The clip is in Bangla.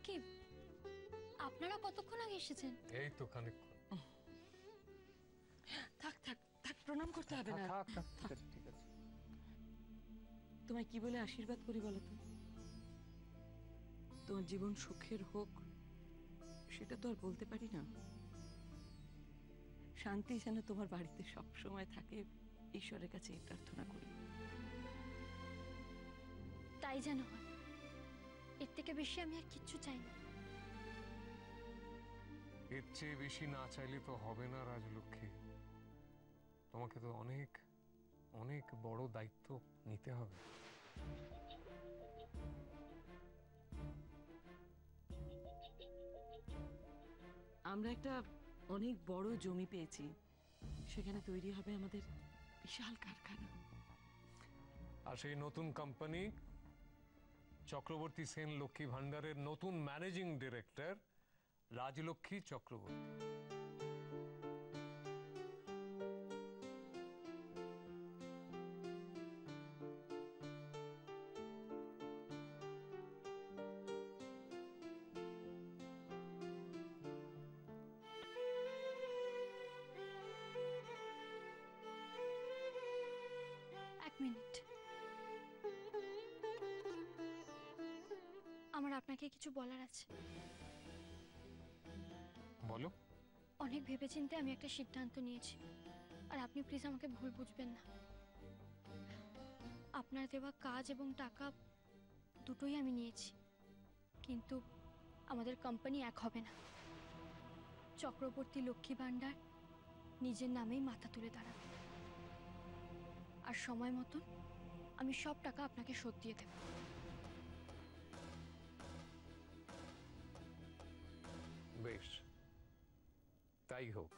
কি আপনারা কতক্ষণ আগে এসেছেন? এই তো খানিকক্ষণ। থাক থাক থাক, প্রণাম করতে হবে না। থাক থাক, ঠিক আছে ঠিক আছে। তোমায় কি বলে আশীর্বাদ করি বলো তো? তোমার জীবন সুখের হোক সেটা তো আর বলতে পারি না। শান্তি যেন তোমার বাড়িতে সব সময় থাকে, ঈশ্বরের কাছে এই প্রার্থনা করি। তাই যেন হয়, এর থেকে বেশি আমি আর কিচ্ছু চাই না। এর চেয়ে বেশি না চাইলে তো হবে না রাজলক্ষ্মী। তোমাকে তো অনেক অনেক বড় দায়িত্ব নিতে হবে। আমরা একটা অনেক বড় জমি পেয়েছি, সেখানে তৈরি হবে আমাদের বিশাল কারখানা। আর সেই নতুন কোম্পানি চক্রবর্তী সেন লক্ষ্মী ভান্ডারের নতুন ম্যানেজিং ডিরেক্টর রাজলক্ষ্মী চক্রবর্তী। এক মিনিট, আমার আপনাকে কিছু বলার আছে। বলো। অনেক ভেবেচিন্তে আমি একটা সিদ্ধান্ত নিয়েছি, আর আপনি প্লিজ আমাকে ভুল বুঝবেন না। আপনার দেওয়া কাজ এবং টাকা দুটোই আমি নিয়েছি, কিন্তু আমাদের কোম্পানি এক হবে না। চক্রবর্তী লক্ষ্মী ভান্ডার নিজের নামেই মাথা তুলে দাঁড়াবে, আর সময় মতন আমি সব টাকা আপনাকে শোধ দিয়ে দেব। বেশ, তাই হোক।